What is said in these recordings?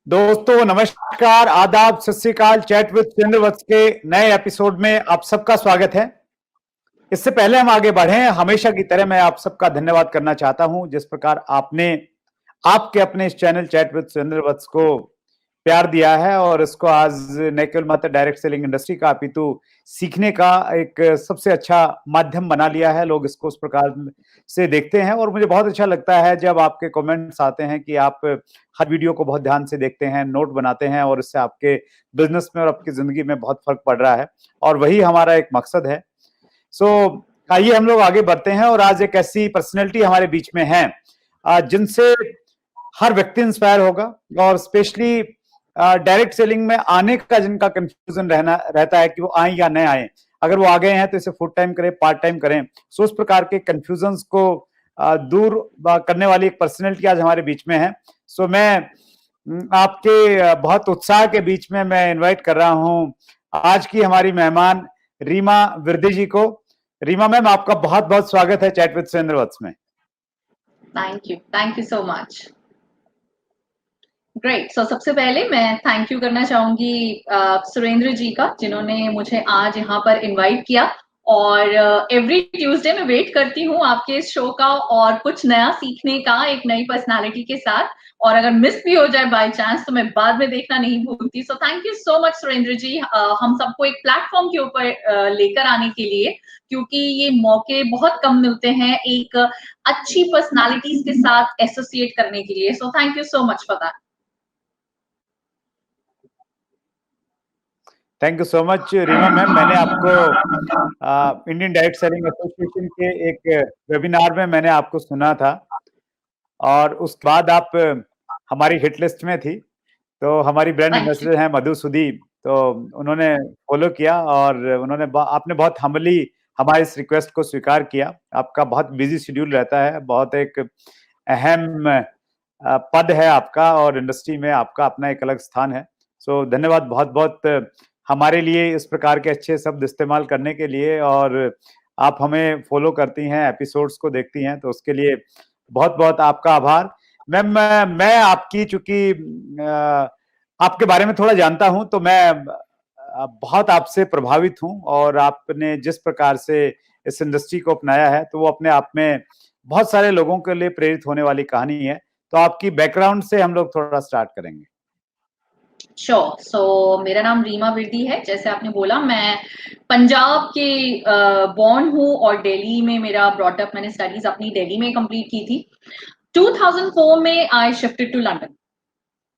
दोस्तों नमस्कार, आदाब, सत श्री अकाल। चैट विद चंद्रवत्स के नए एपिसोड में आप सबका स्वागत है। इससे पहले हम आगे बढ़ें, हमेशा की तरह मैं आप सबका धन्यवाद करना चाहता हूं जिस प्रकार आपने आपके अपने इस चैनल चैट विद चंद्रवत्स को प्यार दिया है और इसको आज न केवल मात्र डायरेक्ट सेलिंग इंडस्ट्री का अपितु सीखने का एक सबसे अच्छा माध्यम बना लिया है। लोग इसको उस प्रकार से देखते हैं और मुझे बहुत अच्छा लगता है जब आपके कमेंट्स आते हैं कि आप हर वीडियो को बहुत ध्यान से देखते हैं, नोट बनाते हैं और इससे आपके बिजनेस में और आपकी जिंदगी में बहुत फर्क पड़ रहा है और वही हमारा एक मकसद है। आइए हम लोग आगे बढ़ते हैं और आज एक ऐसी पर्सनैलिटी हमारे बीच में है जिनसे हर व्यक्ति इंस्पायर होगा और स्पेशली डायरेक्ट सेलिंग में आने का जिनका कंफ्यूजन रहता है कि वो आए या न आए। अगर वो आ गए हैं तो इसे फुल टाइम करें, पार्ट टाइम करें। सो उस प्रकार के कंफ्यूजन्स को दूर करने वाली एक पर्सनैलिटी आज हमारे बीच में है। सो मैं आपके बहुत उत्साह के बीच में मैं इनवाइट कर रहा हूं आज की हमारी मेहमान रीमा विरदी जी को। रीमा मैम, आपका बहुत बहुत स्वागत है चैट विद चंद्रवत्स में। Thank you so much. Great. So सबसे पहले मैं थैंक यू करना चाहूंगी सुरेंद्र जी का, जिन्होंने मुझे आज यहाँ पर इनवाइट किया और एवरी ट्यूसडे मैं वेट करती हूँ आपके इस शो का और कुछ नया सीखने का एक नई पर्सनालिटी के साथ। और अगर मिस भी हो जाए बाय चांस तो मैं बाद में देखना नहीं भूलती। So thank you so much Surendra ji, हम सबको एक प्लेटफॉर्म के ऊपर लेकर आने के लिए, क्योंकि ये मौके बहुत कम मिलते हैं एक अच्छी पर्सनालिटीज के साथ एसोसिएट करने के लिए। So thank you so much for that. Thank you so much Reema ma'am. मैंने आपको इंडियन डायरेक्ट सेलिंग एसोसिएशन के एक वेबिनार में मैंने आपको सुना था और उसके बाद आप हमारी हिट लिस्ट में थी। तो हमारी ब्रांड एम्बेसडर हैं मधु सुदी, तो उन्होंने फॉलो किया और आपने बहुत हम्बली हमारी इस रिक्वेस्ट को स्वीकार किया। आपका बहुत बिजी शेड्यूल रहता है, बहुत एक अहम पद है आपका और इंडस्ट्री में आपका अपना एक अलग स्थान है। सो धन्यवाद बहुत बहुत हमारे लिए इस प्रकार के अच्छे शब्द इस्तेमाल करने के लिए, और आप हमें फॉलो करती हैं, एपिसोड्स को देखती हैं, तो उसके लिए बहुत बहुत आपका आभार। मैम, मैं आपकी चूंकि आपके बारे में थोड़ा जानता हूं तो मैं बहुत आपसे प्रभावित हूं और आपने जिस प्रकार से इस इंडस्ट्री को अपनाया है तो वो अपने आप में बहुत सारे लोगों के लिए प्रेरित होने वाली कहानी है। तो आपकी बैकग्राउंड से हम लोग थोड़ा स्टार्ट करेंगे। श्योर। सो मेरा नाम रीमा विरदी है। जैसे आपने बोला, मैं पंजाब के बॉर्न हूँ और दिल्ली में मेरा ब्रॉटअप, मैंने स्टडीज अपनी दिल्ली में कंप्लीट की थी। 2004 में आई शिफ्टेड टू लंदन।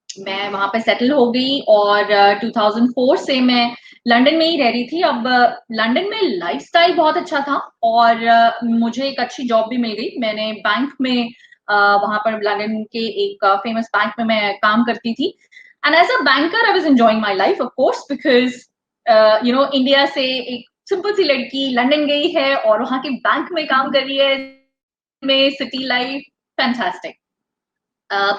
मैं वहां पे सेटल हो गई और 2004 से मैं लंदन में ही रह रही थी। अब लंदन में लाइफस्टाइल बहुत अच्छा था और मुझे एक अच्छी जॉब भी मिल गई। मैंने बैंक में वहां पर लंदन के एक फेमस बैंक में मैं काम करती थी। And as a banker I was enjoying my life of course, because India से एक सिंपल सी लड़की लंदन गई है और वहां के बैंक में काम कर रही है, में सिटी लाइफ फैंटास्टिक।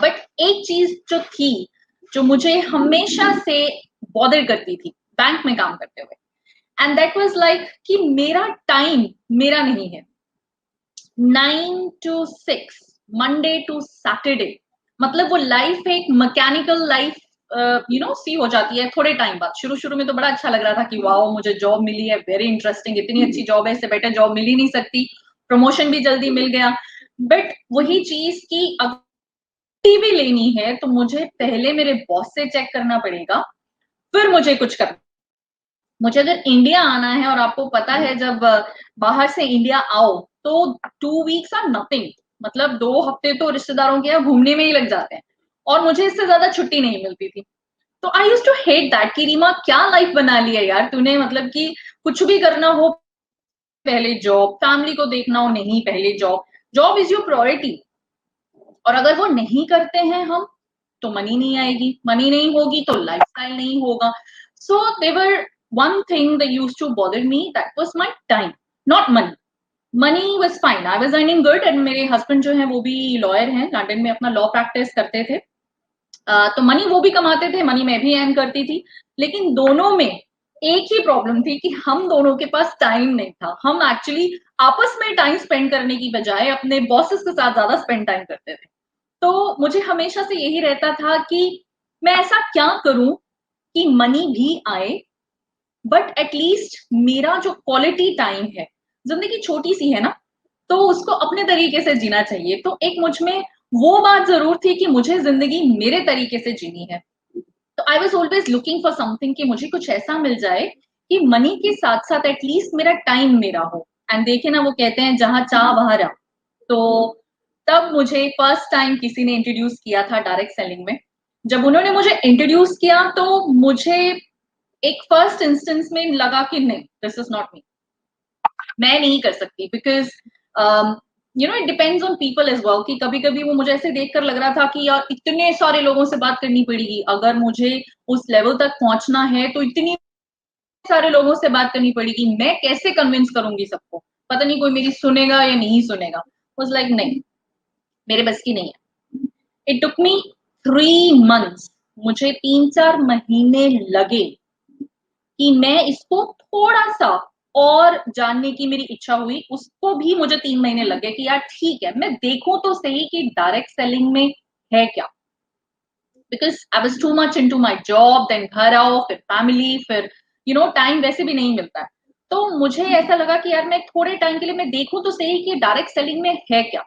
बट एक चीज जो थी, जो मुझे हमेशा से बॉदर करती थी बैंक में काम करते हुए, एंड दैट वाज लाइक कि मेरा टाइम मेरा नहीं है। 9 to 6, मंडे टू सैटरडे, मतलब वो लाइफ एक मैकेनिकल लाइफ सी हो जाती है थोड़े टाइम बाद। शुरू शुरू में तो बड़ा अच्छा लग रहा था कि वाओ मुझे जॉब मिली है, वेरी इंटरेस्टिंग, इतनी अच्छी जॉब है, इससे बेटर जॉब मिल ही नहीं सकती, प्रमोशन भी जल्दी मिल गया। बट वही चीज की भी लेनी है तो मुझे पहले मेरे बॉस से चेक करना पड़ेगा, फिर मुझे कुछ करना। मुझे अगर इंडिया आना है, और आपको पता है जब बाहर से इंडिया आओ तो 2 वीक्स आर नथिंग, मतलब 2 हफ्ते तो रिश्तेदारों के यहाँ घूमने में ही लग जाते हैं और मुझे इससे ज्यादा छुट्टी नहीं मिलती थी। तो आई यूज टू हेट दैट कि रीमा क्या लाइफ बना ली है यार तूने, मतलब कि कुछ भी करना हो पहले जॉब, फैमिली को देखना हो नहीं पहले job, job is your priority. और अगर वो नहीं करते हैं हम तो मनी नहीं आएगी, मनी नहीं होगी तो लाइफस्टाइल नहीं होगा। So there was one thing that used to bother me, that was my time, not money. Money was fine, I was earning good, and मेरे हस्बैंड जो है वो भी लॉयर हैं, लंदन में अपना लॉ प्रैक्टिस करते थे। तो मनी वो भी कमाते थे, मनी मैं भी अर्न करती थी, लेकिन दोनों में एक ही प्रॉब्लम थी कि हम दोनों के पास टाइम नहीं था। हम एक्चुअली आपस में टाइम स्पेंड करने की बजाय अपने बॉसेस के साथ ज्यादा स्पेंड टाइम करते थे। तो मुझे हमेशा से यही रहता था कि मैं ऐसा क्या करूं कि मनी भी आए, बट एटलीस्ट मेरा जो क्वालिटी टाइम है, जिंदगी छोटी सी है ना, तो उसको अपने तरीके से जीना चाहिए। तो एक मुझ में वो बात जरूर थी कि मुझे जिंदगी मेरे तरीके से जीनी है। तो I was always looking for something कि मुझे कुछ ऐसा मिल जाए कि मनी के साथ साथ एटलीस्ट मेरा टाइम मेरा हो। एंड देखे ना, वो कहते हैं जहां चाह वहां राह। तो तब मुझे फर्स्ट टाइम किसी ने इंट्रोड्यूस किया था डायरेक्ट सेलिंग में। जब उन्होंने मुझे इंट्रोड्यूस किया तो मुझे एक फर्स्ट इंस्टेंस में लगा कि नहीं, दिस इज नॉट मी, मैं नहीं कर सकती। Because it depends on people as well, कि कभी कभी वो मुझे ऐसे देखकर लग रहा था कि यार इतने सारे लोगों से बात करनी पड़ेगी, अगर मुझे उस लेवल तक पहुंचना है तो इतनी सारे लोगों से बात करनी पड़ेगी, मैं कैसे कन्विंस करूंगी सबको, पता नहीं कोई मेरी सुनेगा या नहीं सुनेगा। वाज लाइक नहीं, मेरे बस की नहीं है। इट टुक मी 3 months, मुझे 3-4 महीने लगे कि मैं इसको थोड़ा सा और जानने की मेरी इच्छा हुई। उसको भी मुझे 3 महीने लगे कि यार ठीक है, मैं देखूं तो सही कि डायरेक्ट सेलिंग में है क्या। Because I was too much into my job, then घर आओ, फिर फैमिली, फिर टाइम वैसे भी नहीं मिलता है। तो मुझे ऐसा लगा कि यार मैं थोड़े टाइम के लिए मैं देखूं तो सही कि डायरेक्ट सेलिंग में है क्या।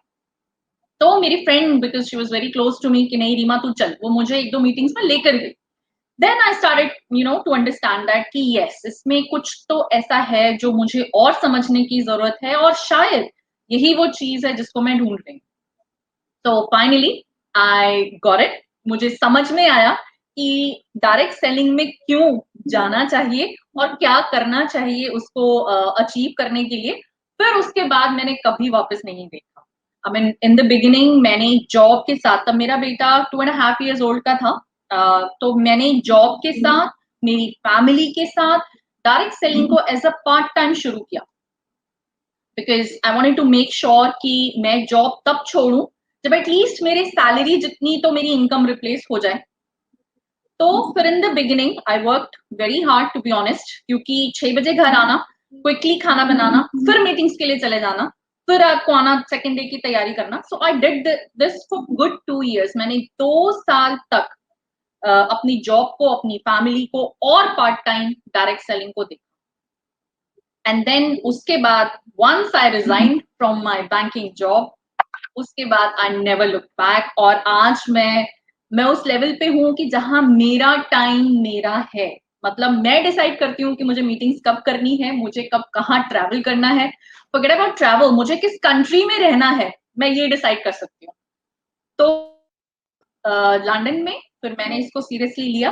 तो मेरी friend, because she was very close to me, कि नहीं रीमा तू चल, वो मुझे 1-2 मीटिंग्स में लेकर गई। Then I started to understand that कि यस, इसमें कुछ तो ऐसा है जो मुझे और समझने की जरूरत है, और शायद यही वो चीज है जिसको मैं ढूंढ रही हूँ। तो फाइनली आई गॉट इट। मुझे समझ में आया कि डायरेक्ट सेलिंग में क्यों जाना चाहिए और क्या करना चाहिए उसको अचीव करने के लिए। फिर उसके बाद मैंने कभी वापस नहीं देखा। I mean in the beginning मैंने जॉब के साथ, तब मेरा बेटा 2.5 years ओल्ड का था, तो मैंने जॉब के साथ, मेरी फैमिली के साथ डायरेक्ट सेलिंग को एज अ पार्ट टाइम शुरू किया। Because I wanted to make sure कि मैं जॉब तब छोड़ूं जब एटलीस्ट मेरे सैलरी जितनी तो मेरी इनकम रिप्लेस हो जाए। तो फिर in the beginning I worked very hard to be honest, क्योंकि 6 बजे घर आना, क्विकली खाना बनाना, फिर मीटिंग्स के लिए चले जाना, फिर आपको आना, सेकेंड डे की तैयारी करना। So I did this for good 2 years। मैंने 2 साल तक अपनी जॉब को, अपनी फैमिली को और पार्ट टाइम डायरेक्ट सेलिंग को देखा। एंड देन उसके बाद once I resigned from my banking job, उसके बाद आई नेवर लुक बैक। और आज मैं उस लेवल पे हूं कि जहां मेरा टाइम मेरा है। मतलब मैं डिसाइड करती हूँ कि मुझे मीटिंग्स कब करनी है, मुझे कब कहाँ ट्रैवल करना है। फॉरगेट अबाउट ट्रैवल, मुझे किस कंट्री में रहना है मैं ये डिसाइड कर सकती हूँ। तो लंदन में फिर मैंने इसको सीरियसली लिया,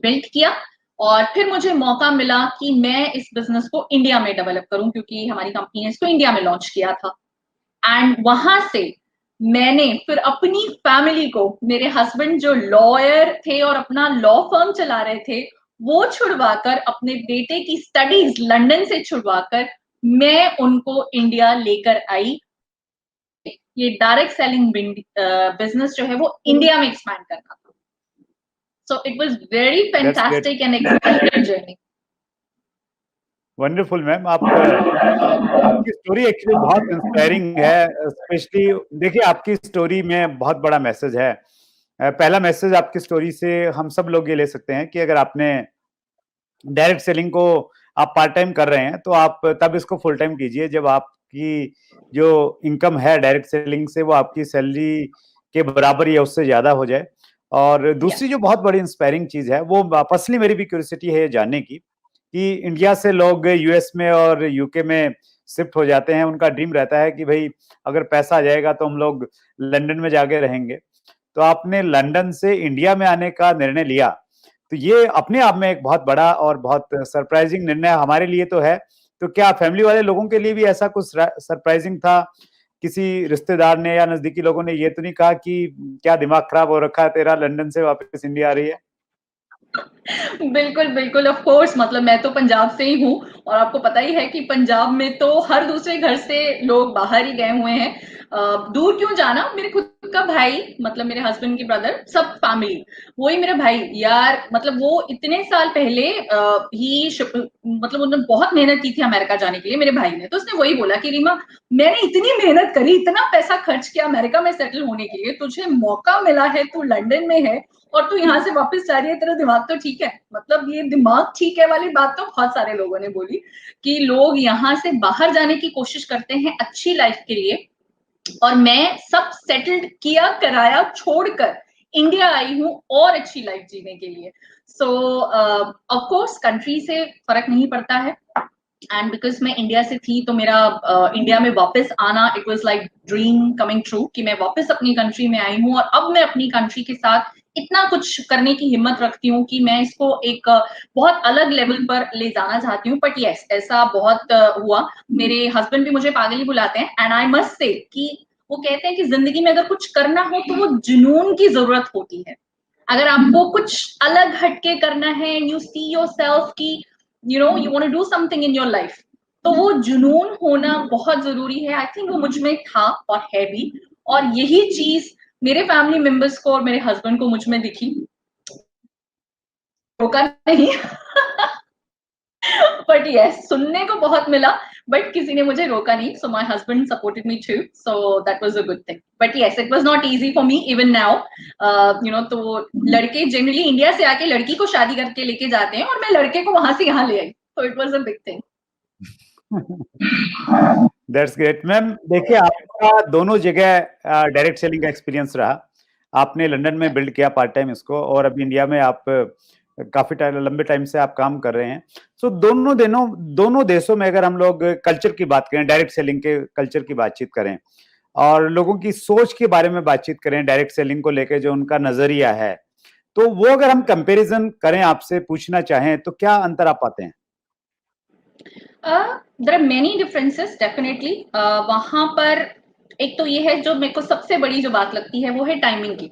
बिल्ड किया, और फिर मुझे मौका मिला कि मैं इस बिजनेस को इंडिया में डेवलप करूं, क्योंकि हमारी कंपनी ने इसको इंडिया में लॉन्च किया था। एंड वहां से मैंने फिर अपनी फैमिली को, मेरे हस्बैंड जो लॉयर थे और अपना लॉ फर्म चला रहे थे, वो छुड़वाकर, अपने बेटे की स्टडीज लंदन से छुड़वाकर मैं उनको इंडिया लेकर आई। ये डायरेक्ट सेलिंग बिजनेस जो है वो इंडिया में एक्सपैंड करना था। So it was very that's great, fantastic and exciting journey. Wonderful ma'am. आपकी स्टोरी एक्चुअली बहुत इंस्पायरिंग है। स्पेशली देखिए, आपकी स्टोरी में बहुत बड़ा मैसेज है। पहला मैसेज आपकी स्टोरी से हम सब लोग ये ले सकते हैं कि अगर आपने डायरेक्ट सेलिंग को आप पार्ट टाइम कर रहे हैं तो आप तब इसको फुल टाइम कीजिए जब आपकी जो इनकम है डायरेक्ट सेलिंग से वो आपकी सैलरी के बराबर या उससे ज्यादा हो जाए। और दूसरी जो बहुत बड़ी इंस्पायरिंग चीज है, वो पर्सनली मेरी भी क्यूरियोसिटी है ये जानने की कि इंडिया से लोग यूएस में और यूके में शिफ्ट हो जाते हैं। उनका ड्रीम रहता है कि भाई अगर पैसा आ जाएगा तो हम लोग लंदन में जाके रहेंगे। तो आपने लंदन से इंडिया में आने का निर्णय लिया, तो ये अपने आप में एक बहुत बड़ा और बहुत सरप्राइजिंग निर्णय हमारे लिए तो है। तो क्या फैमिली वाले लोगों के लिए भी ऐसा कुछ सरप्राइजिंग था? किसी रिश्तेदार ने या नजदीकी लोगों ने ये तो नहीं कहा कि क्या दिमाग खराब हो रखा है तेरा, लंदन से वापस इंडिया आ रही है? बिल्कुल, बिल्कुल, ऑफ कोर्स। मतलब मैं तो पंजाब से ही हूँ, और आपको पता ही है कि पंजाब में तो हर दूसरे घर से लोग बाहर ही गए हुए हैं। दूर क्यों जाना, मेरे खुद का भाई, मतलब मेरे हस्बैंड की ब्रदर, सब फैमिली, वही मेरा भाई यार। मतलब वो इतने साल पहले मतलब उन्होंने बहुत मेहनत की थी अमेरिका जाने के लिए, मेरे भाई ने। तो उसने वही बोला कि रीमा, मैंने इतनी मेहनत करी, इतना पैसा खर्च किया अमेरिका में सेटल होने के लिए, तुझे मौका मिला है, तू लंदन में है और तू यहाँ से वापस जा रही है, तेरा दिमाग तो ठीक है। मतलब ये दिमाग ठीक है वाली बात तो बहुत सारे लोगों ने बोली कि लोग यहाँ से बाहर जाने की कोशिश करते हैं अच्छी लाइफ के लिए, और मैं सब सेटल्ड किया कराया छोड़कर इंडिया आई हूँ और अच्छी लाइफ जीने के लिए। सो ऑफ कोर्स कंट्री से फर्क नहीं पड़ता है, एंड बिकॉज मैं इंडिया से थी तो मेरा इंडिया में वापस आना, it was like dream coming true कि मैं वापस अपनी कंट्री में आई हूँ, और अब मैं अपनी कंट्री के साथ इतना कुछ करने की हिम्मत रखती हूँ कि मैं इसको एक बहुत अलग लेवल पर ले जाना चाहती हूँ। बट यस, ऐसा बहुत हुआ। मेरे हस्बैंड भी मुझे पागल ही बुलाते हैं, एंड आई मस्ट से कि वो कहते हैं कि जिंदगी में अगर कुछ करना हो तो वो जुनून की जरूरत होती है। अगर आपको कुछ अलग हटके करना है, यू सी योरसेल्फ की you want to do something in your life, तो वो जुनून होना बहुत जरूरी है। आई थिंक वो मुझ में था और है भी, और यही चीज मेरे फैमिली मेंबर्स को और मेरे हस्बैंड को मुझ में दिखी। रोका नहीं बट यस, सुनने को बहुत मिला, बट किसी ने मुझे रोका नहीं। So my husband supported me too, so that was a good thing. But yes, it was not easy for me even now. तो लड़के जनरली इंडिया से आके लड़की को शादी करके लेके जाते हैं, और मैं लड़के को वहां से यहाँ ले आई, तो it was a big thing. That's great ma'am. देखिए, आपका दोनों जगह डायरेक्ट सेलिंग का एक्सपीरियंस रहा। आपने लंदन में बिल्ड किया पार्ट टाइम इसको, और अभी इंडिया में आप काफी लंबे टाइम से आप काम कर रहे हैं। सो दोनों देशों में अगर हम लोग कल्चर की बात करें, डायरेक्ट सेलिंग के कल्चर की बातचीत करें, और लोगों की सोच के बारे में बातचीत करें डायरेक्ट सेलिंग को लेकर, जो उनका नजरिया है, तो वो अगर हम कंपैरिजन करें, आपसे पूछना चाहें, तो क्या अंतर आप पाते हैं? There are many differences definitely. वहां पर एक तो ये है जो मेरे को सबसे बड़ी जो बात लगती है वो है टाइमिंग की।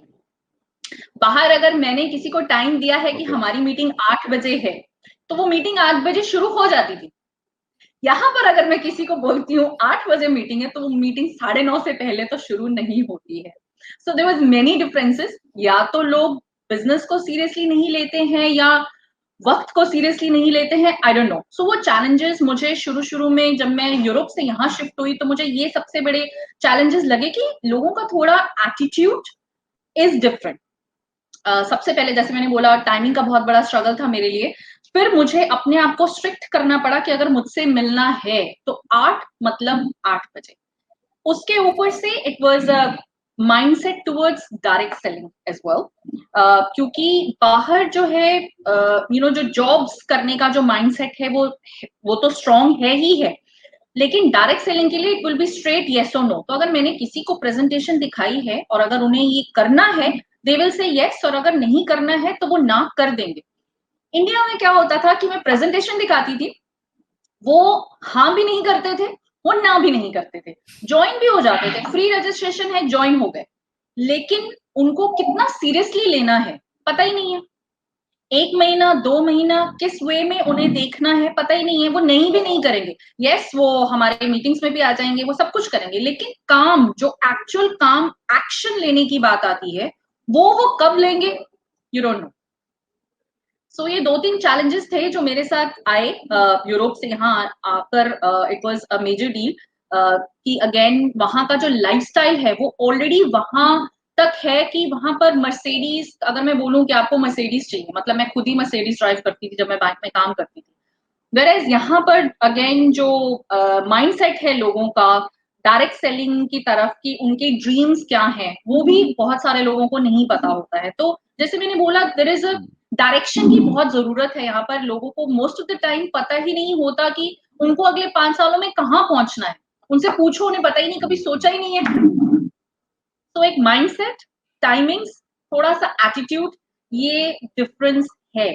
बाहर अगर मैंने किसी को टाइम दिया है कि हमारी मीटिंग 8 बजे है, तो वो मीटिंग 8 बजे शुरू हो जाती थी। यहाँ पर अगर मैं किसी को बोलती हूँ 8 बजे मीटिंग है, तो वो मीटिंग 9:30 से पहले तो शुरू नहीं होती है। So there was many differences. या तो लोग बिजनेस को सीरियसली नहीं लेते हैं, या वक्त को सीरियसली नहीं लेते हैं, आई डोंट नो। सो वो चैलेंजेस मुझे शुरू शुरू में, जब मैं यूरोप से यहाँ शिफ्ट हुई, तो मुझे ये सबसे बड़े चैलेंजेस लगे कि लोगों का थोड़ा एटीट्यूड इज डिफरेंट। सबसे पहले जैसे मैंने बोला, टाइमिंग का बहुत बड़ा स्ट्रगल था मेरे लिए। फिर मुझे अपने आप को स्ट्रिक्ट करना पड़ा कि अगर मुझसे मिलना है तो 8 मतलब 8 बजे। उसके ऊपर से it was a mindset towards direct selling as well, क्योंकि बाहर जो है जो जॉब्स करने का जो माइंडसेट है वो तो स्ट्रांग है ही है, लेकिन डायरेक्ट सेलिंग के लिए it will be straight yes और नो। तो अगर मैंने किसी को प्रेजेंटेशन दिखाई है और अगर उन्हें ये करना है, दे विल से यस, और अगर नहीं करना है तो वो ना कर देंगे। इंडिया में क्या होता था कि मैं प्रेजेंटेशन दिखाती थी, वो हाँ भी नहीं करते थे, वो ना भी नहीं करते थे, ज्वाइन भी हो जाते थे, फ्री रजिस्ट्रेशन है, ज्वाइन हो गए, लेकिन उनको कितना सीरियसली लेना है पता ही नहीं है। 1 महीना 2 महीना किस वे में उन्हें देखना है पता ही नहीं है, वो नहीं भी नहीं करेंगे। यस, वो हमारे मीटिंग्स में भी आ जाएंगे, वो सब कुछ करेंगे, लेकिन काम, जो एक्चुअल काम, एक्शन लेने की बात आती है, वो कब लेंगे, यू डोंट नो। सो ये 2-3 चैलेंजेस थे जो मेरे साथ आए यूरोप से यहाँ आकर। It was a major deal कि अगेन वहां का जो लाइफस्टाइल है वो ऑलरेडी वहां तक है कि वहां पर मर्सिडीज, अगर मैं बोलूं कि आपको मर्सिडीज चाहिए, मतलब मैं खुद ही मर्सिडीज ड्राइव करती थी जब मैं बैंक में काम करती थी। वेयरएज यहाँ पर अगेन जो माइंडसेट है लोगों का डायरेक्ट सेलिंग की तरफ की, उनके ड्रीम्स क्या हैं वो भी बहुत सारे लोगों को नहीं पता होता है। तो जैसे मैंने बोला, देयर इज अ डायरेक्शन की बहुत जरूरत है यहाँ पर। लोगों को मोस्ट ऑफ द टाइम पता ही नहीं होता कि उनको अगले 5 सालों में कहाँ पहुंचना है। उनसे पूछो, उन्हें पता ही नहीं, कभी सोचा ही नहीं है। तो एक माइंडसेट, टाइमिंग्स, थोड़ा सा एटीट्यूड, ये डिफरेंस है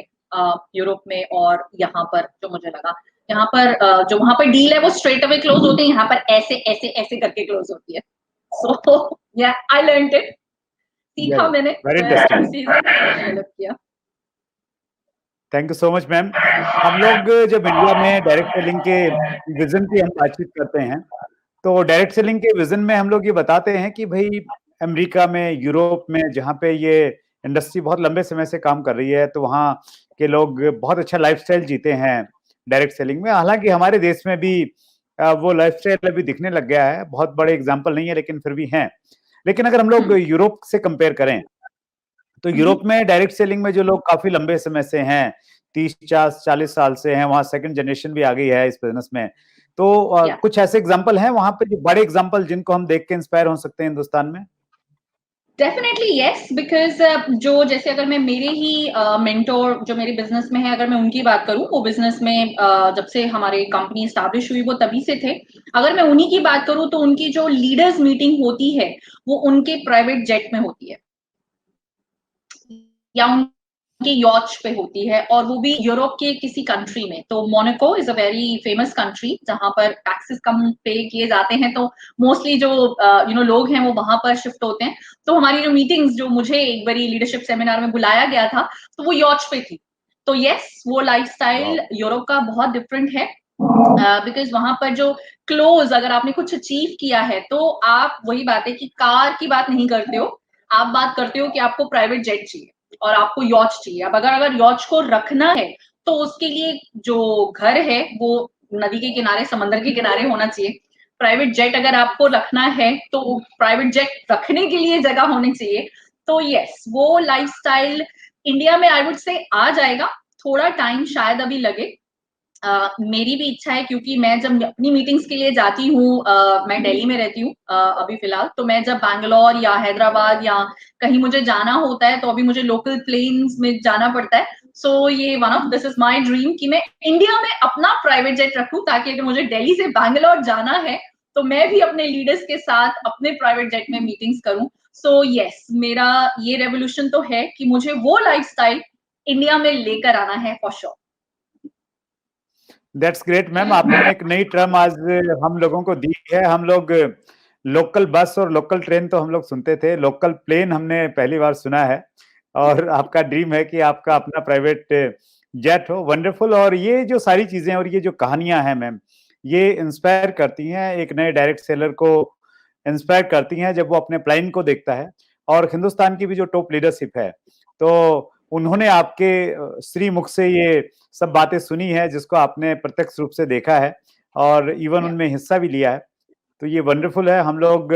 यूरोप में और यहाँ पर। जो मुझे लगा यहाँ पर जो वहां पर डील है वो स्ट्रेट अवे क्लोज होते हैं, यहाँ पर ऐसे ऐसे ऐसे करके क्लोज होती है। सो या आई लर्नड इट, सीखा मैंने, वेरी मैं इंटरेस्टिंग। डेवलप किया। Thank you so much ma'am. हम लोग जब इंडिया में डायरेक्ट सेलिंग के विजन की हम बातचीत करते हैं, तो डायरेक्ट सेलिंग के विजन में हम लोग ये बताते हैं कि भाई अमेरिका में, यूरोप में, जहाँ पे ये इंडस्ट्री बहुत लंबे समय से काम कर रही है, तो वहाँ के लोग बहुत अच्छा लाइफस्टाइल जीते हैं डायरेक्ट सेलिंग में। हालांकि हमारे देश में भी वो लाइफस्टाइल अभी दिखने लग गया है, बहुत बड़े एग्जाम्पल नहीं है लेकिन फिर भी हैं। लेकिन अगर हम लोग यूरोप से कंपेयर करें, तो यूरोप में डायरेक्ट सेलिंग में जो लोग काफी लंबे समय से हैं, 30-40 साल से हैं, वहां सेकंड जनरेशन भी आ गई है इस बिजनेस में, तो कुछ ऐसे एग्जांपल हैं वहां पे जो बड़े एग्जांपल जिनको हम देख के इंस्पायर हो सकते हैं हिंदुस्तान में? डेफिनेटली यस, बिकॉज जो जैसे अगर मैं मेरे ही मेंटोर जो मेरे बिजनेस में है, अगर मैं उनकी बात करूं, वो बिजनेस में जब से हमारे कंपनी स्टैब्लिश हुई वो तभी से थे। अगर मैं उन्हीं की बात करूं तो उनकी जो लीडर्स मीटिंग होती है वो उनके प्राइवेट जेट में होती है या उनके यॉच पे होती है, और वो भी यूरोप के किसी कंट्री में। तो Monaco is a very famous country जहां पर टैक्सेस कम पे किए जाते हैं, तो मोस्टली जो लोग हैं वो वहां पर शिफ्ट होते हैं। तो हमारी जो मीटिंग्स, जो मुझे एक बारी लीडरशिप सेमिनार में बुलाया गया था, तो वो यॉच पे थी। तो यस, वो लाइफस्टाइल यूरोप का बहुत डिफरेंट है, बिकॉज वहां पर जो क्लोज, अगर आपने कुछ अचीव किया है तो आप, वही बात है कि कार की बात नहीं करते हो, आप बात करते हो कि आपको प्राइवेट जेट चाहिए और आपको यॉच चाहिए। अब अगर यॉच को रखना है तो उसके लिए जो घर है वो नदी के किनारे, समंदर के किनारे होना चाहिए। प्राइवेट जेट अगर आपको रखना है तो प्राइवेट जेट रखने के लिए जगह होनी चाहिए। तो यस, वो लाइफस्टाइल इंडिया में आई वुड से आ जाएगा, थोड़ा टाइम शायद अभी लगे। मेरी भी इच्छा है, क्योंकि मैं जब अपनी मीटिंग्स के लिए जाती हूँ, मैं दिल्ली में रहती हूँ अभी फिलहाल, तो मैं जब बैंगलोर या हैदराबाद या कहीं मुझे जाना होता है तो अभी मुझे लोकल प्लेन्स में जाना पड़ता है। सो ये one of this is my dream कि मैं इंडिया में अपना प्राइवेट जेट रखूं, ताकि अगर मुझे दिल्ली से बैंगलोर जाना है तो मैं भी अपने लीडर्स के साथ अपने प्राइवेट जेट में मीटिंग्स करूं। सो यस, मेरा ये रेवोल्यूशन तो है कि मुझे वो लाइफस्टाइल इंडिया में लेकर आना है for sure. That's great ma'am, आपने एक नई टर्म आज हम लोगों को दी है। हम लोग लोकल बस और लोकल ट्रेन तो हम लोग सुनते थे, लोकल प्लेन हमने पहली बार सुना है। और आपका ड्रीम है कि आपका अपना प्राइवेट जेट हो। वंडरफुल। और ये जो सारी चीजें और ये जो कहानियां हैं मैम, ये इंस्पायर करती हैं, एक नए डायरेक्ट सेलर को इंस्पायर करती हैं जब वो अपने प्लान को देखता है। और हिंदुस्तान की भी जो टॉप लीडरशिप है, तो उन्होंने आपके श्री मुख से ये सब बातें सुनी है, जिसको आपने प्रत्यक्ष रूप से देखा है और इवन उनमें हिस्सा भी लिया है। तो ये वंडरफुल है। हम लोग,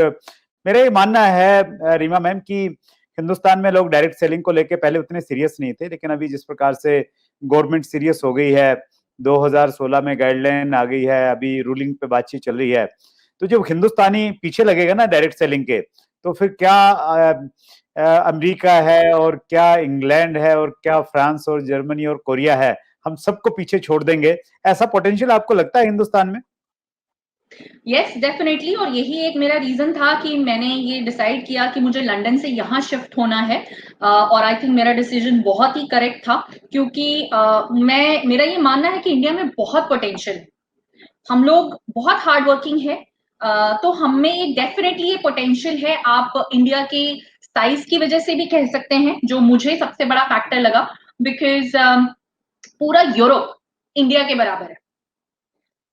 मेरा ये मानना है रीमा मैम कि हिंदुस्तान में लोग डायरेक्ट सेलिंग को लेके पहले उतने सीरियस नहीं थे, लेकिन अभी जिस प्रकार से गवर्नमेंट सीरियस हो गई है, 2016 में गाइडलाइन आ गई है, अभी रूलिंग पे बातचीत चल रही है, तो जब हिंदुस्तानी पीछे लगेगा ना डायरेक्ट सेलिंग के, तो फिर क्या अमेरिका है और क्या इंग्लैंड है और क्या फ्रांस और जर्मनी और कोरिया है, हम सबको पीछे छोड़ देंगे। ऐसा पोटेंशियल आपको लगता है हिंदुस्तान में? Yes, definitely. और यही एक मेरा रीजन था कि मैंने ये डिसाइड किया कि मुझे लंदन से यहाँ शिफ्ट होना है। और आई थिंक मेरा डिसीजन बहुत ही करेक्ट था, क्योंकि मेरा ये मानना है कि इंडिया में बहुत पोटेंशियल है, हम लोग बहुत हार्ड वर्किंग है। तो हम में ये डेफिनेटली ये पोटेंशियल है। आप इंडिया के साइज की वजह से भी कह सकते हैं, जो मुझे सबसे बड़ा फैक्टर लगा, बिकॉज पूरा यूरोप इंडिया के बराबर है।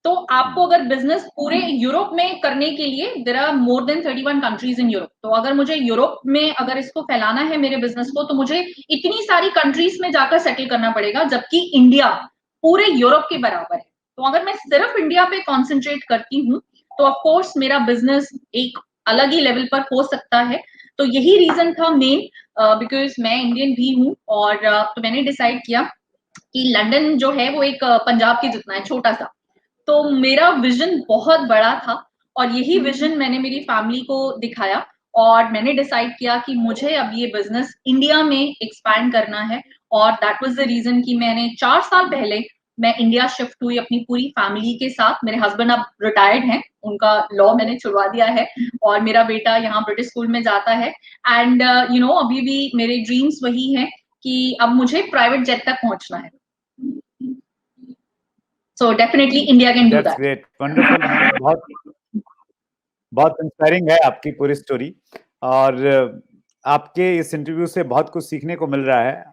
तो आपको अगर बिजनेस पूरे यूरोप में करने के लिए, there are more than 31 countries in Europe, तो अगर मुझे यूरोप में अगर इसको फैलाना है मेरे बिजनेस को, तो मुझे इतनी सारी कंट्रीज में जाकर सेटल करना पड़ेगा, जबकि इंडिया पूरे यूरोप के बराबर है। तो अगर मैं सिर्फ इंडिया पे कॉन्सेंट्रेट करती हूँ तो ऑफ कोर्स मेरा बिजनेस एक अलग ही लेवल पर हो सकता है। तो यही रीजन था मेन, बिकॉज मैं इंडियन भी हूँ, और तो मैंने डिसाइड किया कि लंदन जो है वो एक पंजाब के जितना है, छोटा सा। तो मेरा विजन बहुत बड़ा था, और यही विजन मैंने मेरी फैमिली को दिखाया, और मैंने डिसाइड किया कि मुझे अब ये बिजनेस इंडिया में एक्सपैंड करना है। और दैट वाज द रीजन कि मैंने 4 साल पहले मैं इंडिया शिफ्ट हुई अपनी पूरी फैमिली के साथ। मेरे हस्बैंड अब रिटायर्ड हैं, उनका लॉ मैंने छुड़वा दिया है, और मेरा बेटा यहाँ ब्रिटिश स्कूल में जाता है। एंड अभी भी मेरे ड्रीम्स वही हैं कि अब मुझे प्राइवेट जेट तक पहुंचना है। So definitely India can do that's that. Great, wonderful ma'am. बहुत बहुत इंस्पायरिंग है आपकी पूरी स्टोरी, और आपके इस इंटरव्यू से बहुत कुछ सीखने को मिल रहा है।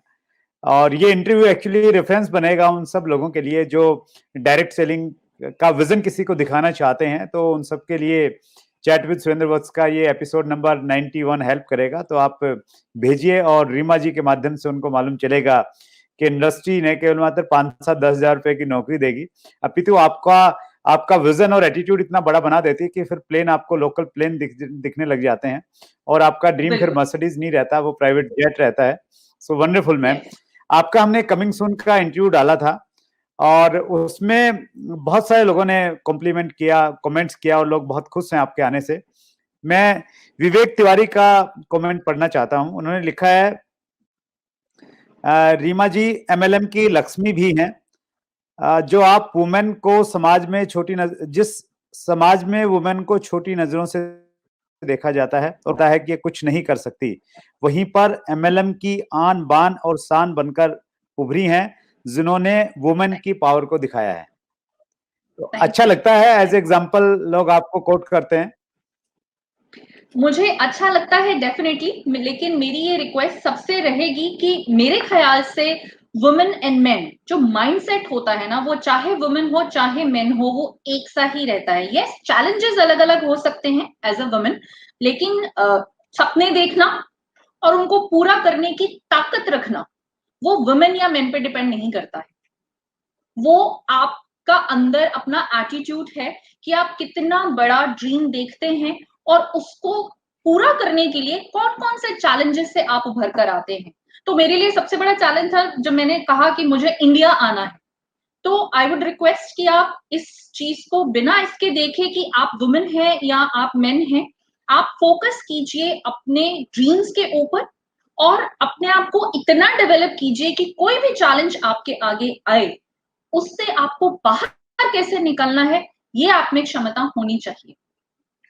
और ये इंटरव्यू एक्चुअली रेफरेंस बनेगा उन सब लोगों के लिए जो डायरेक्ट सेलिंग का विजन किसी को दिखाना चाहते हैं, तो उन सब के लिए चैट विद सुरेंद्र वत्स का ये एपिसोड नंबर 91 हेल्प करेगा। तो आप भेजिए, और रीमा जी के माध्यम से उनको मालूम चलेगा कि इंडस्ट्री ने केवल मात्र 5-7-10 हजार रुपए की नौकरी देगी, अपितु आपका आपका विजन और एटीट्यूड इतना बड़ा बना देती है कि फिर प्लेन आपको लोकल प्लेन दिखने लग जाते हैं और आपका ड्रीम फिर मर्सिडीज नहीं रहता, वो प्राइवेट जेट रहता है। So wonderful ma'am. आपका हमने कमिंग सून का इंटरव्यू डाला था और उसमें बहुत सारे लोगों ने कॉम्प्लीमेंट किया, कमेंट्स किया और लोग बहुत खुश हैं आपके आने से। मैं विवेक तिवारी का कमेंट पढ़ना चाहता हूं। उन्होंने लिखा है, रीमा जी एमएलएम की लक्ष्मी भी हैं, जो आप वुमेन को समाज में जिस समाज में वुमेन को छोटी नजरों से देखा जाता है और होता है कि ये कुछ नहीं कर सकती, वहीं पर एमएलएम की आन बान और शान बनकर उभरी हैं, जिन्होंने वुमेन की पावर को दिखाया है। तो अच्छा लगता है एज एग्जाम्पल लोग आपको कोट करते हैं? मुझे अच्छा लगता है डेफिनेटली, लेकिन मेरी ये रिक्वेस्ट सबसे रहेगी कि मेरे ख्याल से वुमेन एंड मेन जो माइंडसेट होता है ना, वो चाहे वुमेन हो चाहे मेन हो, वो एक सा ही रहता है। यस, चैलेंजेस अलग अलग हो सकते हैं एज अ वुमेन, लेकिन सपने देखना और उनको पूरा करने की ताकत रखना वो वुमेन या मेन पे डिपेंड नहीं करता है। वो आपका अंदर अपना एटीट्यूड है कि आप कितना बड़ा ड्रीम देखते हैं और उसको पूरा करने के लिए कौन कौन से चैलेंजेस से आप उभर कर आते हैं। तो मेरे लिए सबसे बड़ा चैलेंज था जब मैंने कहा कि मुझे इंडिया आना है, तो आई वुड रिक्वेस्ट कि आप इस चीज को बिना इसके देखें कि आप वुमेन हैं या आप मेन हैं, आप फोकस कीजिए अपने ड्रीम्स के ऊपर और अपने आप को इतना डेवलप कीजिए कि कोई भी चैलेंज आपके आगे आए, उससे आपको बाहर कैसे निकलना है, ये आप में क्षमता होनी चाहिए।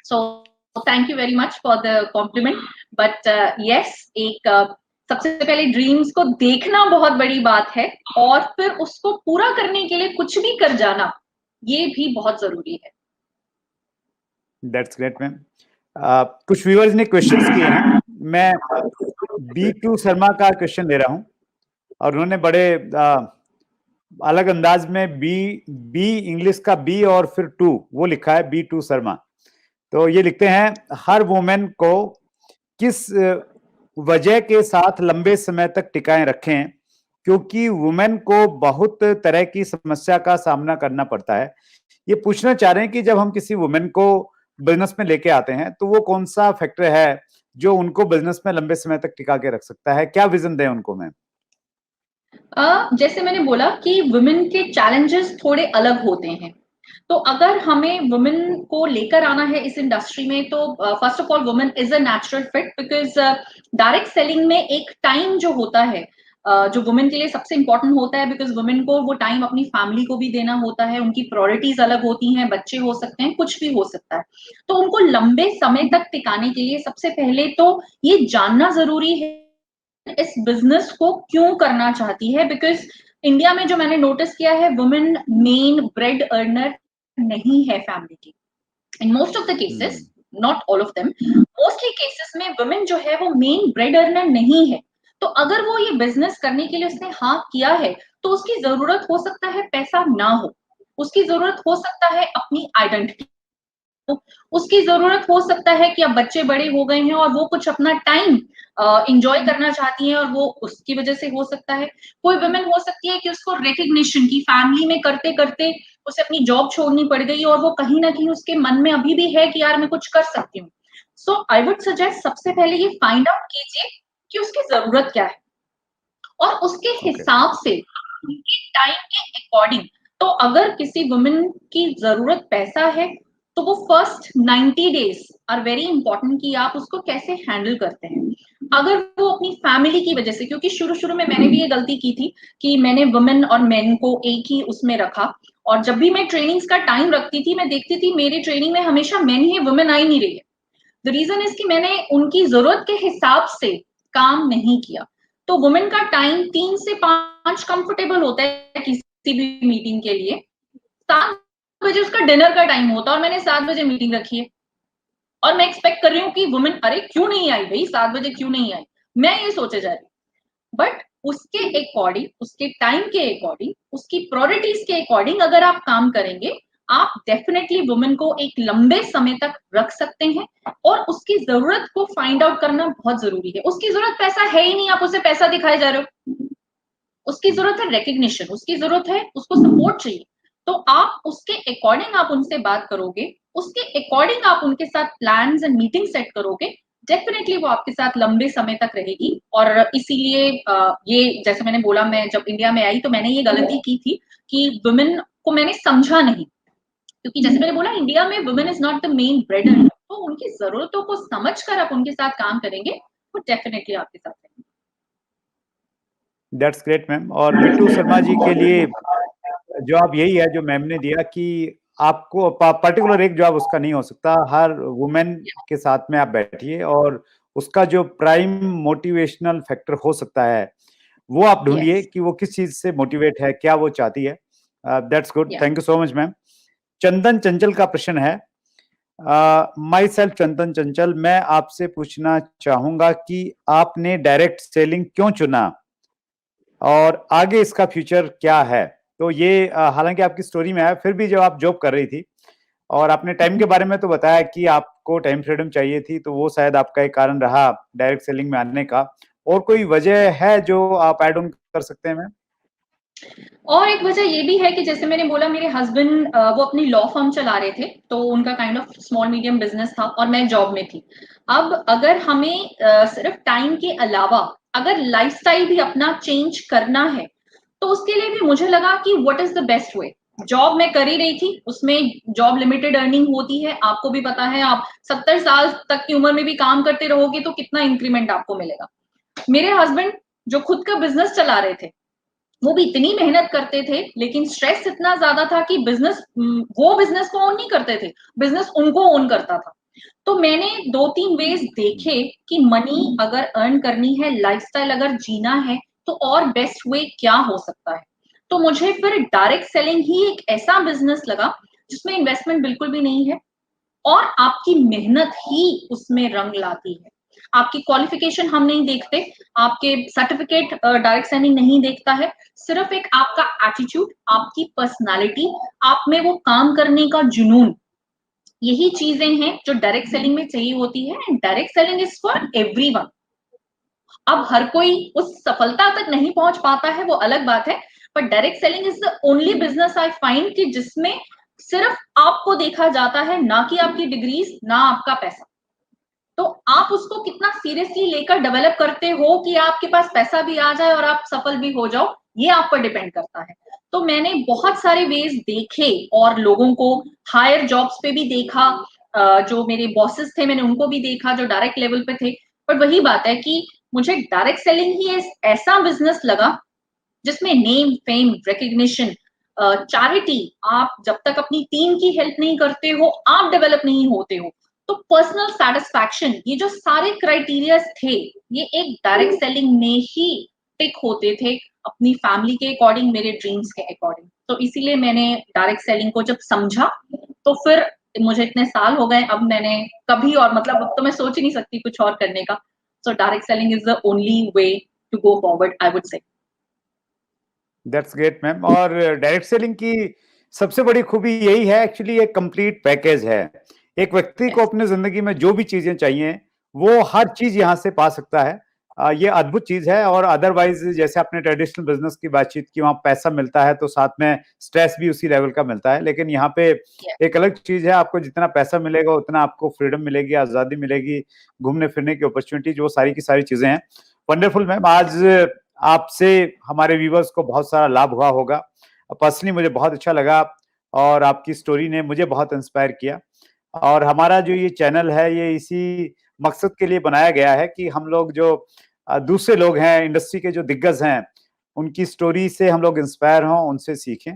So thank you very much for the compliment, but yes, एक सबसे पहले ड्रीम्स को देखना बहुत बड़ी बात है और फिर उसको पूरा करने के लिए कुछ भी कर जाना, ये भी बहुत जरूरी है। That's great ma'am. कुछ व्यूअर्स ने क्वेश्चंस किए हैं, मैं B2 शर्मा का क्वेश्चन ले रहा हूं और उन्होंने बड़े अलग अंदाज में बी इंग्लिश का बी और फिर 2 वो लिखा है, B2 शर्मा। तो ये लिखते हैं, हर वुमेन को किस वजह के साथ लंबे समय तक टिकाए रखें, क्योंकि वुमेन को बहुत तरह की समस्या का सामना करना पड़ता है। ये पूछना चाह रहे हैं कि जब हम किसी वुमेन को बिजनेस में लेके आते हैं तो वो कौन सा फैक्टर है जो उनको बिजनेस में लंबे समय तक टिका के रख सकता है, क्या विजन दें उनको मैम? जैसे मैंने बोला कि वुमेन के चैलेंजेस थोड़े अलग होते हैं, तो अगर हमें वुमेन को लेकर आना है इस इंडस्ट्री में, तो first of all women is a natural fit, because direct selling में एक टाइम जो होता है जो वुमेन के लिए सबसे इंपॉर्टेंट होता है, बिकॉज वुमेन को वो टाइम अपनी फैमिली को भी देना होता है, उनकी प्रायोरिटीज अलग होती हैं, बच्चे हो सकते हैं, कुछ भी हो सकता है। तो उनको लंबे समय तक टिकाने के लिए सबसे पहले तो ये जानना जरूरी है इस बिजनेस को क्यों करना चाहती है, बिकॉज इंडिया में जो मैंने नोटिस किया है, वुमेन मेन ब्रेड अर्नर नहीं है फैमिली की। In most of the cases, not all of them, mostly cases में वुमेन जो है वो मेन ब्रेड अर्नर नहीं है। तो अगर वो ये बिजनेस करने के लिए उसने हाँ किया है, तो उसकी जरूरत हो सकता है पैसा ना हो, उसकी जरूरत हो सकता है अपनी आइडेंटिटी, उसकी जरूरत हो सकता है कि अब बच्चे बड़े हो गए हैं और वो कुछ अपना टाइम इंजॉय करना चाहती है और वो उसकी वजह से हो सकता है। कोई वुमेन हो सकती है कि उसको रिकग्निशन की फैमिली में करते करते उसे अपनी जॉब छोड़नी पड़ गई और वो कहीं ना कहीं उसके मन में अभी भी है कि यार मैं कुछ कर सकती हूँ। सो आई वुड सजेस्ट सबसे पहले ये फाइंड आउट कीजिए कि उसकी जरूरत क्या है और उसके हिसाब से उनके टाइम के अकॉर्डिंग। तो अगर किसी वुमेन की जरूरत पैसा है, तो वो first 90 days are very important कि आप उसको कैसे हैंडल करते हैं। अगर वो अपनी फैमिली की वजह से, क्योंकि शुरू शुरू में मैंने भी ये गलती की थी कि मैंने वुमेन और मेन को एक ही उसमें रखा, और जब भी मैं ट्रेनिंग्स का टाइम रखती थी मैं देखती थी मेरी ट्रेनिंग में हमेशा मेन ही, वुमेन आ ही नहीं रही है। द रीजन इज कि मैंने उनकी जरूरत के हिसाब से काम नहीं किया। तो वुमेन का टाइम 3 से 5 कंफर्टेबल होता है किसी भी मीटिंग के लिए, 7 बजे उसका डिनर का टाइम होता है और मैंने 7 बजे मीटिंग रखी है और मैं एक्सपेक्ट कर रही हूँ कि वुमेन अरे क्यों नहीं आई भाई, 7 बजे क्यों नहीं आई, मैं ये सोचे जा रही हूँ। बट उसके अकॉर्डिंग, उसके टाइम के अकॉर्डिंग, उसकी प्रायोरिटीज के अकॉर्डिंग अगर आप काम करेंगे, आप डेफिनेटली वुमेन को एक लंबे समय तक रख सकते हैं। और उसकी जरूरत को फाइंड आउट करना बहुत जरूरी है। उसकी जरूरत पैसा है ही नहीं, आप उसे पैसा दिखाए जा रहे हो। उसकी जरूरत है रिकग्निशन, उसकी जरूरत है, उसको सपोर्ट चाहिए। तो आप उसके अकॉर्डिंग आप उनसे बात करोगे, उसके अकॉर्डिंग आप उनके साथ प्लान्स एंड मीटिंग सेट करोगे, डेफिनेटली वो आपके साथ लंबे समय तक रहेगी। और इसीलिए ये जैसे मैंने बोला, मैं जब इंडिया में आई तो मैंने ये गलती की थी कि वुमेन को मैंने समझा नहीं, क्योंकि जैसे मैंने बोला इंडिया में women is not the main bread earner, तो उनकी जरूरतों को समझकर आप उनके साथ काम करेंगे, वो डेफिनेटली आपके साथ रहेंगे। That's great ma'am. और बिट्टू शर्मा जी के लिए जवाब यही है जो मैम ने दिया कि आपको पर्टिकुलर एक जॉब उसका नहीं हो सकता, हर वुमेन के साथ में आप बैठिए और उसका जो प्राइम मोटिवेशनल फैक्टर हो सकता है वो आप ढूंढिए Yes. कि वो किस चीज से मोटिवेट है, क्या वो चाहती है। That's good, Yeah. Thank you so much ma'am. Chandan Chanchal का प्रश्न है, माई सेल्फ चंदन चंचल, मैं आपसे पूछना चाहूंगा कि आपने डायरेक्ट सेलिंग क्यों चुना और आगे इसका फ्यूचर क्या है। तो ये हालांकि आपकी स्टोरी में है, फिर भी जब आप जॉब कर रही थी और आपने टाइम के बारे में तो बताया कि आपको टाइम फ्रीडम चाहिए थी, तो वो शायद आपका एक कारण रहा डायरेक्ट सेलिंग में आने का। और कोई वजह है जो आप ऐड ऑन कर सकते हैं मैम? और एक वजह ये भी है कि जैसे मैंने बोला, मेरे हस्बैंड वो अपनी लॉ फर्म चला रहे थे, तो उनका kind of small medium business था और मैं जॉब में थी। अब अगर हमें सिर्फ टाइम के अलावा अगर लाइफस्टाइल भी अपना चेंज करना है, तो उसके लिए भी मुझे लगा कि what is the best way. Job मैं कर ही रही थी, उसमें जॉब लिमिटेड अर्निंग होती है, आपको भी पता है, आप 70 साल तक की उम्र में भी काम करते रहोगे तो कितना इंक्रीमेंट आपको मिलेगा। मेरे हस्बैंड जो खुद का बिजनेस चला रहे थे, वो भी इतनी मेहनत करते थे, लेकिन स्ट्रेस इतना ज्यादा था कि वो बिजनेस को ओन नहीं करते थे, बिजनेस उनको ओन करता था। तो मैंने 2-3 वेज देखे कि मनी अगर अर्न करनी है, लाइफस्टाइल अगर जीना है, तो और बेस्ट वे क्या हो सकता है। तो मुझे फिर डायरेक्ट सेलिंग ही एक ऐसा बिजनेस लगा जिसमें इन्वेस्टमेंट बिल्कुल भी नहीं है और आपकी मेहनत ही उसमें रंग लाती है। आपकी क्वालिफिकेशन हम नहीं देखते, आपके सर्टिफिकेट डायरेक्ट सेलिंग नहीं देखता है, सिर्फ एक आपका एटीट्यूड, आपकी पर्सनालिटी, आप में वो काम करने का जुनून, यही चीजें हैं जो डायरेक्ट सेलिंग में चाहिए होती है। And direct selling is for everyone. अब हर कोई उस सफलता तक नहीं पहुंच पाता है, वो अलग बात है, but direct selling is the only business I find कि जिसमें सिर्फ आपको देखा जाता है, ना कि आपकी डिग्रीज, ना आपका पैसा। तो आप उसको कितना सीरियसली लेकर डेवलप करते हो कि आपके पास पैसा भी आ जाए और आप सफल भी हो जाओ, ये आप पर डिपेंड करता है। तो मैंने बहुत सारे वेज देखे और लोगों को हायर जॉब्स पे भी देखा, जो मेरे बॉसेस थे मैंने उनको भी देखा जो डायरेक्ट लेवल पे थे। पर वही बात है कि मुझे डायरेक्ट सेलिंग ही ऐसा बिजनेस लगा जिसमें नेम, फेम, रिकग्निशन, चैरिटी, आप जब तक अपनी टीम की हेल्प नहीं करते हो, आप डेवलप नहीं होते हो, तो पर्सनल सेटिस्फैक्शन, ये जो सारे क्राइटेरियाज थे, ये एक डायरेक्ट सेलिंग में ही टिक होते थे, अपनी फैमिली के अकॉर्डिंग, मेरे ड्रीम्स के अकॉर्डिंग। तो इसीलिए मैंने डायरेक्ट सेलिंग को जब समझा, तो फिर मुझे इतने साल हो गए, अब मैंने कभी और मतलब अब तो मैं सोच ही नहीं सकती कुछ और करने का। So direct selling is the only way to go forward, I would say. That's great ma'am. और डायरेक्ट सेलिंग की सबसे बड़ी खूबी यही है, एक्चुअली एक कंप्लीट पैकेज है। एक व्यक्ति को Yes. अपने जिंदगी में जो भी चीजें चाहिए वो हर चीज यहाँ से पा सकता है। ये अद्भुत चीज है। और अदरवाइज जैसे आपने ट्रेडिशनल बिजनेस की बातचीत की, वहाँ पैसा मिलता है तो साथ में स्ट्रेस भी उसी लेवल का मिलता है, लेकिन यहाँ पे Yes. एक अलग चीज है, आपको जितना पैसा मिलेगा उतना आपको फ्रीडम मिलेगी, आजादी मिलेगी, घूमने फिरने की अपॉर्चुनिटी, जो सारी की सारी चीजें हैं। वंडरफुल मैम, आज आपसे हमारे व्यूवर्स को बहुत सारा लाभ हुआ होगा। पर्सनली मुझे बहुत अच्छा लगा और आपकी स्टोरी ने मुझे बहुत इंस्पायर किया। और हमारा जो ये चैनल है ये इसी मकसद के लिए बनाया गया है कि हम लोग जो दूसरे लोग हैं, इंडस्ट्री के जो दिग्गज हैं, उनकी स्टोरी से हम लोग इंस्पायर हों, उनसे सीखें।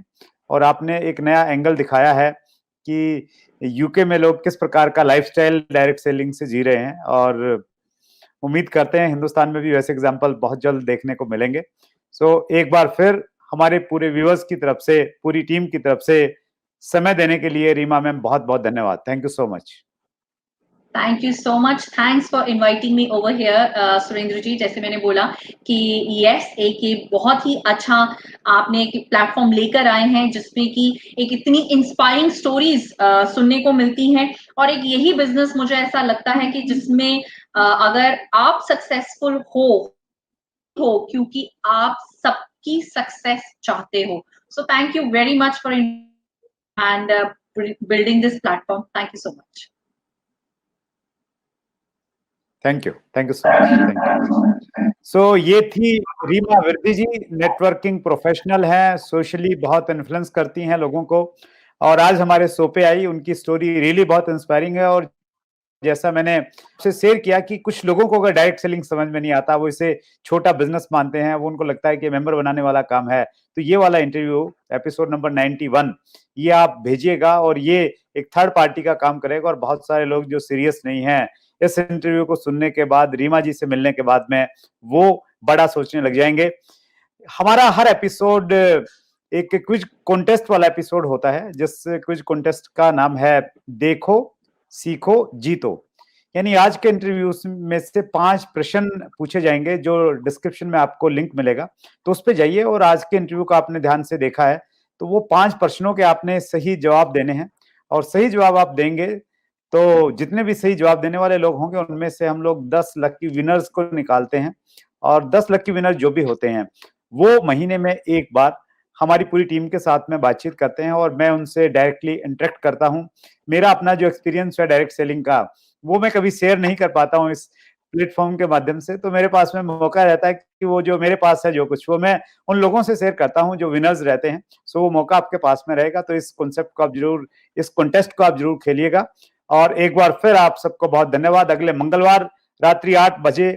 और आपने एक नया एंगल दिखाया है कि यूके में लोग किस प्रकार का लाइफस्टाइल डायरेक्ट सेलिंग से जी रहे हैं, और उम्मीद करते हैं हिंदुस्तान में भी वैसे एग्जाम्पल बहुत जल्द देखने को मिलेंगे। सो एक बार फिर हमारे पूरे व्यूअर्स की तरफ से, पूरी टीम की तरफ से समय देने के लिए रीमा मैम बहुत बहुत धन्यवाद। Thank you so much. Thank you so much, thanks for inviting me over here Surendra ji. जैसे मैंने बोला कि यस, एक ये बहुत ही अच्छा आपने एक प्लेटफॉर्म लेकर आए हैं जिसमें कि एक इतनी इंस्पायरिंग स्टोरीज सुनने को मिलती हैं। और एक यही बिजनेस मुझे ऐसा लगता है कि जिसमें अगर आप सक्सेसफुल हो क्योंकि आप सबकी सक्सेस चाहते हो। So thank you very much for and building this platform. Thank you so much. Thank you so much. So ये थी रीमा विरदी जी, नेटवर्किंग प्रोफेशनल हैं, सोशली बहुत इन्फ्लुएंस करती हैं लोगों को, और आज हमारे शो पे आई। उनकी स्टोरी रियली बहुत इंस्पायरिंग है, और जैसा मैंने आपसे शेयर किया कि कुछ लोगों को अगर डायरेक्ट सेलिंग समझ में नहीं आता, वो इसे छोटा बिजनेस मानते हैं, वो उनको लगता है कि मेंबर बनाने वाला काम है। तो ये वाला इंटरव्यू एपिसोड नंबर 91 ये आप भेजिएगा, और ये एक थर्ड पार्टी का काम करेगा, और बहुत सारे लोग जो सीरियस नहीं हैं इस इंटरव्यू को सुनने के बाद, रीमा जी से मिलने के बाद में, वो बड़ा सोचने लग जाएंगे। हमारा हर एपिसोड एक क्विज कॉन्टेस्ट वाला एपिसोड होता है, जिस क्विज कॉन्टेस्ट का नाम है देखो सीखो जीतो। यानी आज के इंटरव्यू में से 5 प्रश्न पूछे जाएंगे, जो डिस्क्रिप्शन में आपको लिंक मिलेगा, तो उस पे जाइए, और आज के इंटरव्यू को आपने ध्यान से देखा है तो वो 5 प्रश्नों के आपने सही जवाब देने हैं, और सही जवाब आप देंगे तो जितने भी सही जवाब देने वाले लोग होंगे उनमें से हम लोग 10 लकी विनर्स को निकालते हैं, और 10 लकी विनर्स जो भी होते हैं वो महीने में एक बार हमारी पूरी टीम के साथ में बातचीत करते हैं, और मैं उनसे डायरेक्टली इंटरेक्ट करता हूं। मेरा अपना जो एक्सपीरियंस है डायरेक्ट सेलिंग का, वो मैं कभी शेयर नहीं कर पाता हूं इस प्लेटफॉर्म के माध्यम से, तो मेरे पास में मौका रहता है कि वो जो मेरे पास है जो कुछ, वो मैं उन लोगों से शेयर करता हूं जो विनर्स रहते हैं। सो वो मौका आपके पास में रहेगा, तो इस कॉन्सेप्ट को आप जरूर, इस कॉन्टेस्ट को आप जरूर खेलिएगा। और एक बार फिर आप सबको बहुत धन्यवाद। अगले मंगलवार रात्रि 8 बजे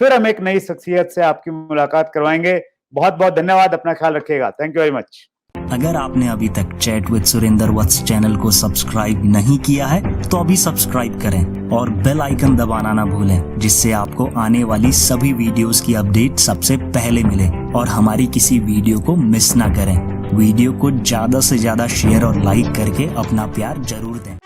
फिर हम एक नई शख्सियत से आपकी मुलाकात करवाएंगे। बहुत बहुत धन्यवाद, अपना ख्याल रखिएगा। Thank you very much. अगर आपने अभी तक chat with Surendra Vats channel को सब्सक्राइब नहीं किया है तो अभी सब्सक्राइब करें और बेल आइकन दबाना ना भूलें, जिससे आपको आने वाली सभी वीडियोस की अपडेट सबसे पहले मिले और हमारी किसी वीडियो को मिस ना करें। वीडियो को ज्यादा से ज्यादा शेयर और लाइक करके अपना प्यार जरूर दें।